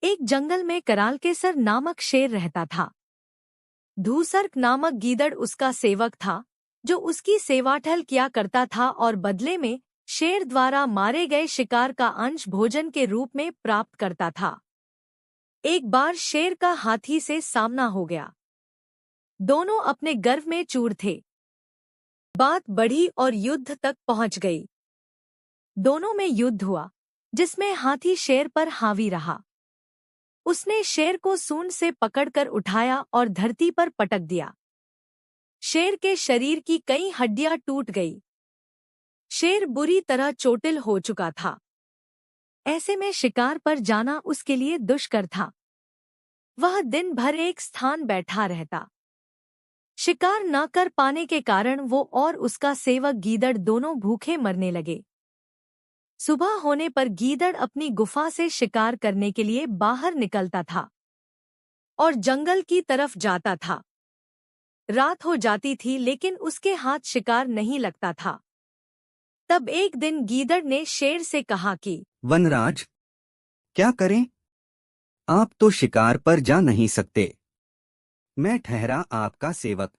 एक जंगल में करालकेसर नामक शेर रहता था। धूसर्क नामक गीदड़ उसका सेवक था, जो उसकी सेवाठल किया करता था और बदले में शेर द्वारा मारे गए शिकार का अंश भोजन के रूप में प्राप्त करता था। एक बार शेर का हाथी से सामना हो गया। दोनों अपने गर्व में चूर थे। बात बढ़ी और युद्ध तक पहुंच गई। दोनों में युद्ध हुआ, जिसमें हाथी शेर पर हावी रहा। उसने शेर को सूंड से पकड़कर उठाया और धरती पर पटक दिया। शेर के शरीर की कई हड्डियां टूट गई। शेर बुरी तरह चोटिल हो चुका था। ऐसे में शिकार पर जाना उसके लिए दुष्कर था। वह दिन भर एक स्थान बैठा रहता। शिकार न कर पाने के कारण वो और उसका सेवक गीदड़ दोनों भूखे मरने लगे। सुबह होने पर गीदड़ अपनी गुफा से शिकार करने के लिए बाहर निकलता था और जंगल की तरफ जाता था। रात हो जाती थी, लेकिन उसके हाथ शिकार नहीं लगता था। तब एक दिन गीदड़ ने शेर से कहा कि वनराज, क्या करें? आप तो शिकार पर जा नहीं सकते। मैं ठहरा आपका सेवक।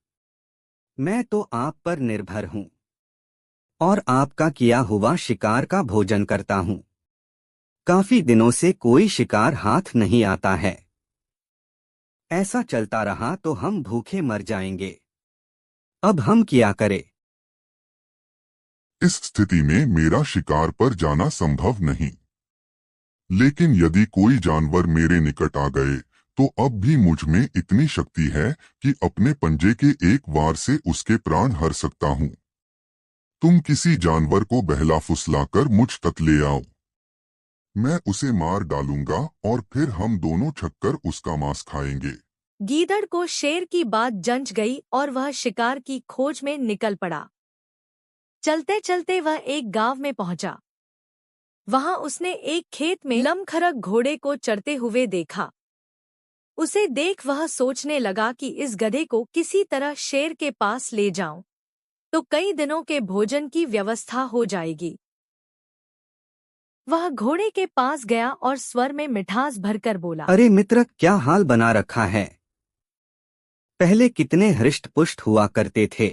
मैं तो आप पर निर्भर हूँ और आपका किया हुआ शिकार का भोजन करता हूँ। काफी दिनों से कोई शिकार हाथ नहीं आता है। ऐसा चलता रहा तो हम भूखे मर जाएंगे। अब हम क्या करें? इस स्थिति में मेरा शिकार पर जाना संभव नहीं, लेकिन यदि कोई जानवर मेरे निकट आ गए तो अब भी मुझ में इतनी शक्ति है कि अपने पंजे के एक वार से उसके प्राण हर सकता हूँ। तुम किसी जानवर को बहला फुसलाकर मुझ तक ले आओ। मैं उसे मार डालूंगा और फिर हम दोनों छककर उसका मांस खाएंगे। गीदड़ को शेर की बात जंच गई और वह शिकार की खोज में निकल पड़ा। चलते चलते वह एक गांव में पहुंचा। वहां उसने एक खेत में लमखरक घोड़े को चरते हुए देखा। उसे देख वह सोचने लगा कि इस गधे को किसी तरह शेर के पास ले जाऊं तो कई दिनों के भोजन की व्यवस्था हो जाएगी। वह घोड़े के पास गया और स्वर में मिठास भरकर बोला, अरे मित्र, क्या हाल बना रखा है? पहले कितने हृष्ट-पुष्ट हुआ करते थे,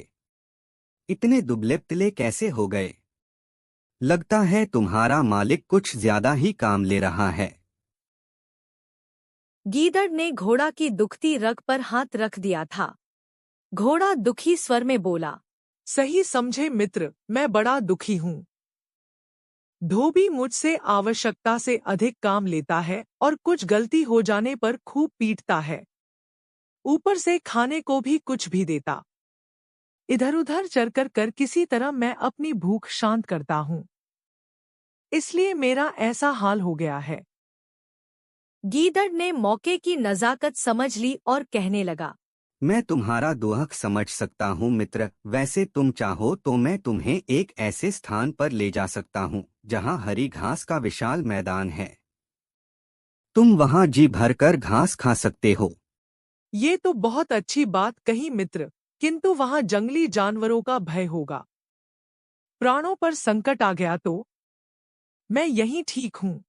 इतने दुबले-पतले कैसे हो गए? लगता है तुम्हारा मालिक कुछ ज्यादा ही काम ले रहा है। गीदड़ ने घोड़ा की दुखती रग पर हाथ रख दिया था। घोड़ा दुखी स्वर में बोला, सही समझे मित्र, मैं बड़ा दुखी हूँ। धोबी मुझसे आवश्यकता से अधिक काम लेता है और कुछ गलती हो जाने पर खूब पीटता है। ऊपर से खाने को भी कुछ भी देता। इधर उधर चरकर कर किसी तरह मैं अपनी भूख शांत करता हूँ, इसलिए मेरा ऐसा हाल हो गया है। गीदड़ ने मौके की नजाकत समझ ली और कहने लगा, मैं तुम्हारा दुख समझ सकता हूँ मित्र। वैसे तुम चाहो तो मैं तुम्हें एक ऐसे स्थान पर ले जा सकता हूँ जहाँ हरी घास का विशाल मैदान है। तुम वहाँ जी भरकर घास खा सकते हो। ये तो बहुत अच्छी बात कही मित्र, किंतु वहां जंगली जानवरों का भय होगा। प्राणों पर संकट आ गया तो मैं यहीं ठीक हूँ।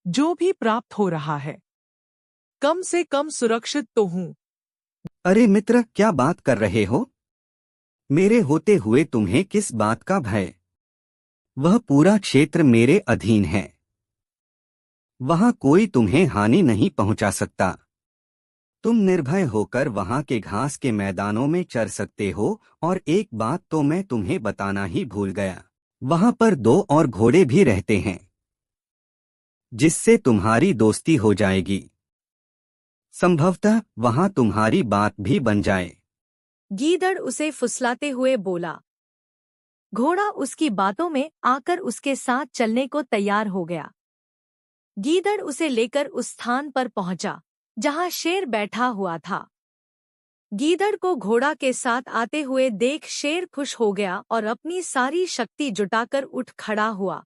जो भी प्राप्त हो रहा है, कम से कम सुरक्षित तो हूँ। अरे मित्र, क्या बात कर रहे हो? मेरे होते हुए तुम्हें किस बात का भय? वह पूरा क्षेत्र मेरे अधीन है। वहां कोई तुम्हें हानि नहीं पहुंचा सकता। तुम निर्भय होकर वहां के घास के मैदानों में चर सकते हो। और एक बात तो मैं तुम्हें बताना ही भूल गया, वहां पर 2 और घोड़े भी रहते हैं, जिससे तुम्हारी दोस्ती हो जाएगी। संभवतः वहां तुम्हारी बात भी बन जाए। गीदड़ उसे फुसलाते हुए बोला। घोड़ा उसकी बातों में आकर उसके साथ चलने को तैयार हो गया। गीदड़ उसे लेकर उस स्थान पर पहुंचा जहां शेर बैठा हुआ था। गीदड़ को घोड़ा के साथ आते हुए देख शेर खुश हो गया और अपनी सारी शक्ति जुटाकर उठ खड़ा हुआ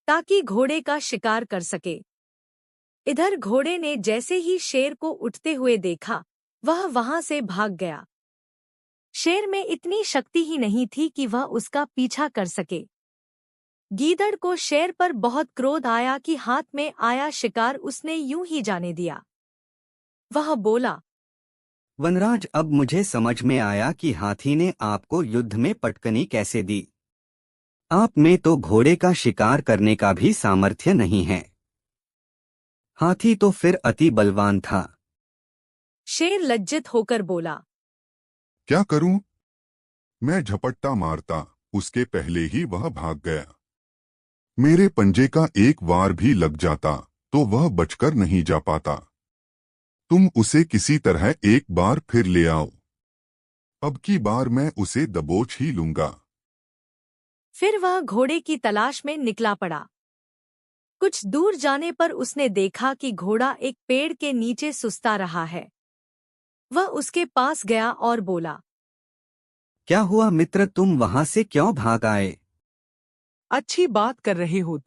ताकि घोड़े का शिकार कर सके। इधर घोड़े ने जैसे ही शेर को उठते हुए देखा, वह वहां से भाग गया। शेर में इतनी शक्ति ही नहीं थी कि वह उसका पीछा कर सके। गीदड़ को शेर पर बहुत क्रोध आया कि हाथ में आया शिकार उसने यूं ही जाने दिया। वह बोला, वनराज, अब मुझे समझ में आया कि हाथी ने आपको युद्ध में पटकनी कैसे दी। आप में तो घोड़े का शिकार करने का भी सामर्थ्य नहीं है। हाथी तो फिर अति बलवान था। शेर लज्जित होकर बोला, क्या करूं? मैं झपट्टा मारता, उसके पहले ही वह भाग गया। मेरे पंजे का एक वार भी लग जाता तो वह बचकर नहीं जा पाता। तुम उसे किसी तरह एक बार फिर ले आओ। अब की बार मैं उसे दबोच ही लूंगा। फिर वह घोड़े की तलाश में निकला पड़ा। कुछ दूर जाने पर उसने देखा कि घोड़ा एक पेड़ के नीचे सुस्ता रहा है। वह उसके पास गया और बोला, क्या हुआ मित्र, तुम वहां से क्यों भाग आए? अच्छी बात कर रहे हो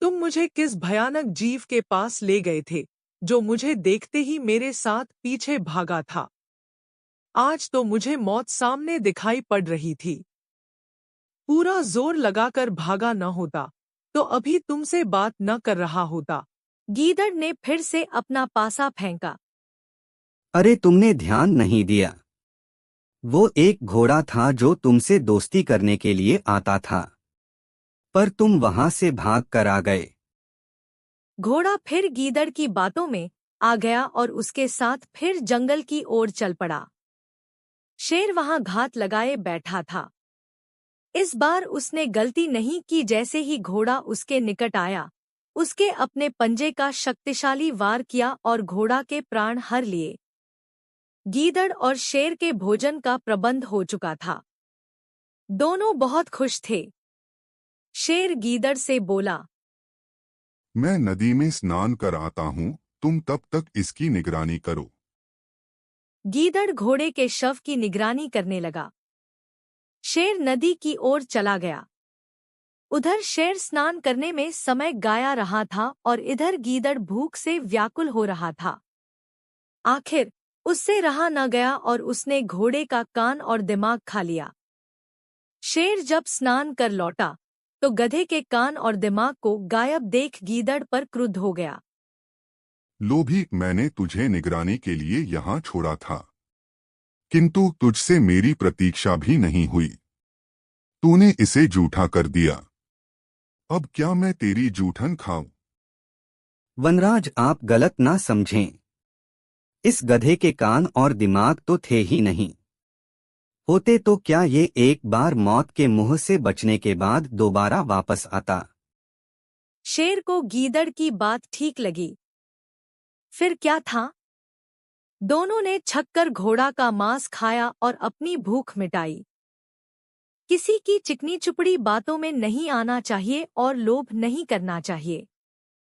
तुम मुझे किस भयानक जीव के पास ले गए थे, जो मुझे देखते ही मेरे साथ पीछे भागा था। आज तो मुझे मौत सामने दिखाई पड़ रही थी। पूरा जोर लगाकर भागा न होता तो अभी तुमसे बात न कर रहा होता। गीदड़ ने फिर से अपना पासा फेंका। अरे, तुमने ध्यान नहीं दिया। वो एक घोड़ा था जो तुमसे दोस्ती करने के लिए आता था, पर तुम वहां से भाग कर आ गए। घोड़ा फिर गीदड़ की बातों में आ गया और उसके साथ फिर जंगल की ओर चल पड़ा। शेर वहां घात लगाए बैठा था। इस बार उसने गलती नहीं की। जैसे ही घोड़ा उसके निकट आया, उसके अपने पंजे का शक्तिशाली वार किया और घोड़ा के प्राण हर लिए। गीदड़ और शेर के भोजन का प्रबंध हो चुका था। दोनों बहुत खुश थे। शेर गीदड़ से बोला, मैं नदी में स्नान कर आता हूँ, तुम तब तक इसकी निगरानी करो। गीदड़ घोड़े के शव की निगरानी करने लगा। शेर नदी की ओर चला गया। उधर शेर स्नान करने में समय गाया रहा था और इधर गीदड़ भूख से व्याकुल हो रहा था। आखिर उससे रहा न गया और उसने घोड़े का कान और दिमाग खा लिया। शेर जब स्नान कर लौटा तो गधे के कान और दिमाग को गायब देख गीदड़ पर क्रुद्ध हो गया। लोभी, मैंने तुझे निगरानी के लिए यहाँ छोड़ा था, किंतु तुझसे मेरी प्रतीक्षा भी नहीं हुई। तूने इसे जूठा कर दिया। अब क्या मैं तेरी जूठन खाऊं? वनराज, आप गलत ना समझें। इस गधे के कान और दिमाग तो थे ही नहीं। होते तो क्या ये एक बार मौत के मुंह से बचने के बाद दोबारा वापस आता? शेर को गीदड़ की बात ठीक लगी। फिर क्या था? दोनों ने छककर घोड़ा का मांस खाया और अपनी भूख मिटाई। किसी की चिकनी चुपड़ी बातों में नहीं आना चाहिए और लोभ नहीं करना चाहिए।